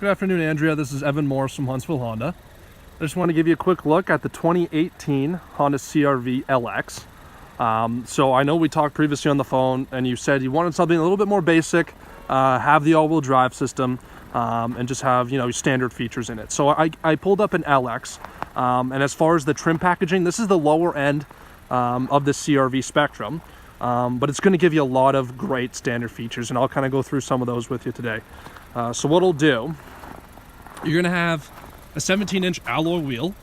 Good afternoon, Andrea. This is Evan Morris from Huntsville Honda. I just want to give you a quick look at the 2018 Honda CR-V LX. So I know we talked previously on the phone and you said you wanted something a little bit more basic, have the all-wheel drive system, and just have, you know, standard features in it. So I pulled up an LX, and as far as the trim packaging, this is the lower end of the CR-V spectrum, but it's going to give you a lot of great standard features, and I'll kind of go through some of those with you today. So what I'll do, you're going to have a 17-inch alloy wheel,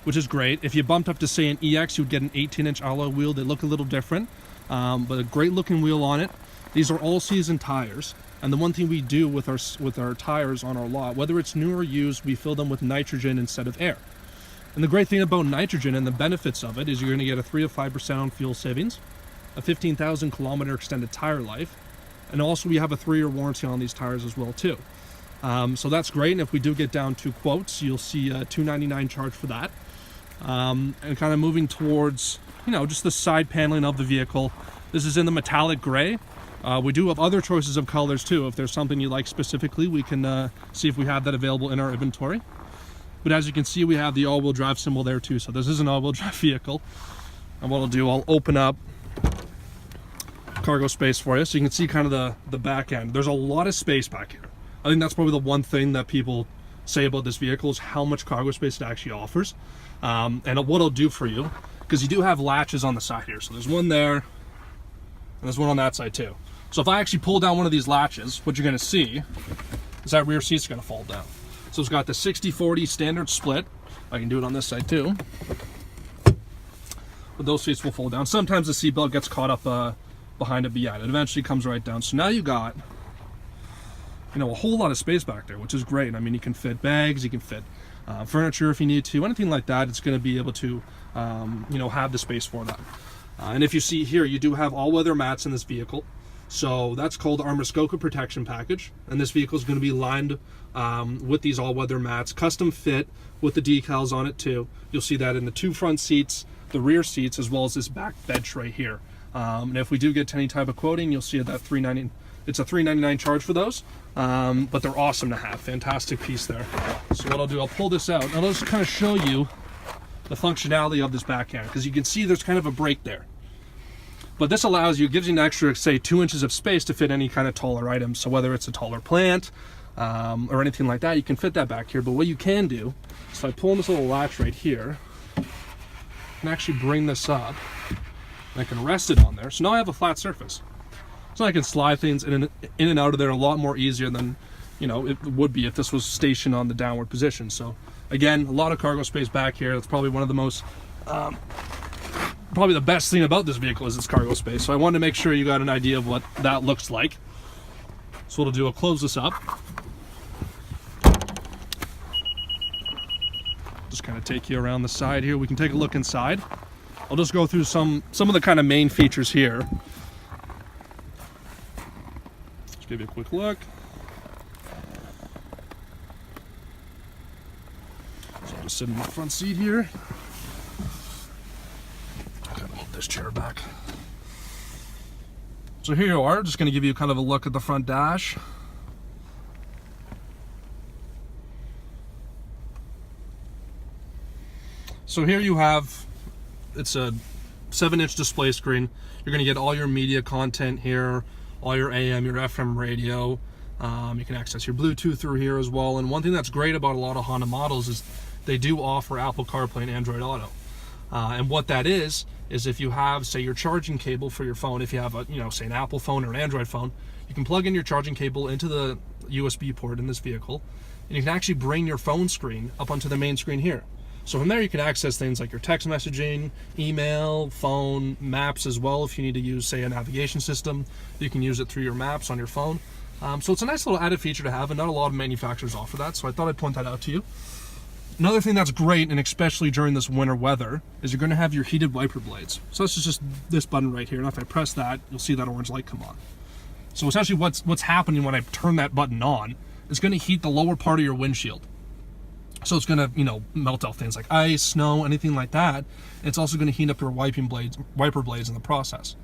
which is great. If you bumped up to, say, an EX, you would get an 18-inch alloy wheel. They look a little different, but a great looking wheel on it. These are all-season tires, and the one thing we do with our tires on our lot, whether it's new or used, we fill them with nitrogen instead of air. And the great thing about nitrogen and the benefits of it is you're going to get a 3 to 5% on fuel savings, a 15,000 kilometer extended tire life, and also we have a 3-year warranty on these tires as well too. So that's great, and if we do get down to quotes, you'll see a $299 charge for that. And kind of moving towards, you know, just the side paneling of the vehicle. This is in the metallic gray. We do have other choices of colors too. If there's something you like specifically, we can see if we have that available in our inventory. But as you can see, we have the all-wheel drive symbol there too. So this is an all-wheel drive vehicle. And what I'll do, I'll open up cargo space for you so you can see kind of the back end. There's a lot of space back here. I think that's probably the one thing that people say about this vehicle is how much cargo space it actually offers. And what I'll do for you, because you do have latches on the side here. So there's one there, and there's one on that side too. So if I actually pull down one of these latches, what you're going to see is that rear seat's going to fall down. So it's got the 60-40 standard split. I can do it on this side too. But those seats will fold down. Sometimes the seatbelt gets caught up behind it, but yeah, it eventually comes right down. So now you got, you know, a whole lot of space back there, which is great. I mean, you can fit bags, you can fit furniture if you need to, anything like that. It's going to be able to, you know, have the space for that. And if you see here, you do have all-weather mats in this vehicle. So that's called our Muskoka Protection Package. And this vehicle is going to be lined with these all-weather mats, custom fit with the decals on it too. You'll see that in the 2 front seats, the rear seats, as well as this back bed tray here. And if we do get to any type of quoting, you'll see that $399. It's a $399 charge for those, but they're awesome to have. Fantastic piece there. So what I'll do, I'll pull this out and I'll just kind of show you the functionality of this back end, because you can see there's kind of a break there. But this allows you, gives you an extra, say, 2 inches of space to fit any kind of taller items. So whether it's a taller plant or anything like that, you can fit that back here. But what you can do, so I pull in this little latch right here, I can actually bring this up, and I can rest it on there. So now I have a flat surface. So I can slide things in and out of there a lot more easier than, you know, it would be if this was stationed on the downward position. So again, a lot of cargo space back here. That's probably one of the most, probably the best thing about this vehicle is its cargo space. So I wanted to make sure you got an idea of what that looks like. So what I'll do, I'll close this up. Just kind of take you around the side here. We can take a look inside. I'll just go through some of the kind of main features here. Just give you a quick look. So I'll just sit in the front seat here. Kind of move this chair back. So here you are, just going to give you kind of a look at the front dash. So here you have, it's a 7-inch display screen. You're going to get all your media content here, all your AM, your FM radio. You can access your Bluetooth through here as well. And one thing that's great about a lot of Honda models is they do offer Apple CarPlay and Android Auto. And what that is if you have, say, your charging cable for your phone, if you have a, you know, say an Apple phone or an Android phone, you can plug in your charging cable into the USB port in this vehicle, and you can actually bring your phone screen up onto the main screen here. So from there you can access things like your text messaging, email, phone, maps as well. If you need to use, say, a navigation system, you can use it through your maps on your phone. So it's a nice little added feature to have, and not a lot of manufacturers offer that, so I thought I'd point that out to you. Another thing that's great, and especially during this winter weather, is you're going to have your heated wiper blades. So this is just this button right here, and if I press that, you'll see that orange light come on. So essentially what's happening when I turn that button on is going to heat the lower part of your windshield. So it's going to, you know, melt off things like ice, snow, anything like that. It's also going to heat up your wiper blades in the process.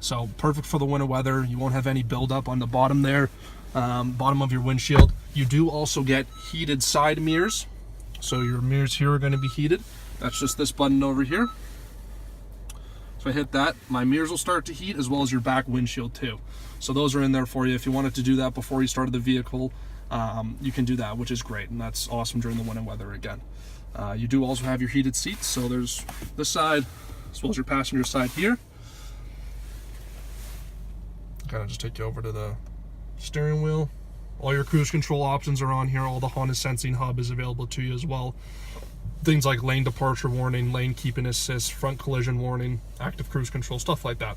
So perfect for the winter weather. You won't have any buildup on the bottom there, bottom of your windshield. You do also get heated side mirrors. So your mirrors here are going to be heated. That's just this button over here. So I hit that, my mirrors will start to heat, as well as your back windshield too. So those are in there for you. If you wanted to do that before you started the vehicle, you can do that, which is great, and that's awesome during the winter weather again. You do also have your heated seats, so there's this side, as well as your passenger side here. Kind of just take you over to the steering wheel. All your cruise control options are on here. All the Honda Sensing Hub is available to you as well. Things like lane departure warning, lane keep and assist, front collision warning, active cruise control, stuff like that.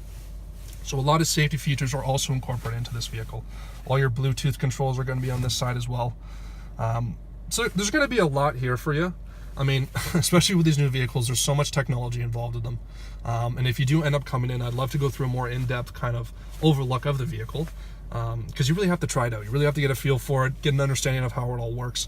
So a lot of safety features are also incorporated into this vehicle. All your Bluetooth controls are going to be on this side as well. So there's going to be a lot here for you. I mean, especially with these new vehicles, there's so much technology involved in them. And if you do end up coming in, I'd love to go through a more in-depth kind of overlook of the vehicle, because you really have to try it out. You really have to get a feel for it, get an understanding of how it all works,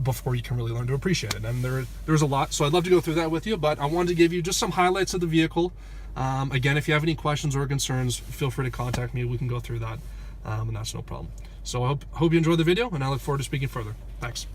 before you can really learn to appreciate it. And there's a lot, so I'd love to go through that with you, but I wanted to give you just some highlights of the vehicle. Again, if you have any questions or concerns, feel free to contact me. We can go through that, and that's no problem. So I hope you enjoyed the video, and I look forward to speaking further. Thanks.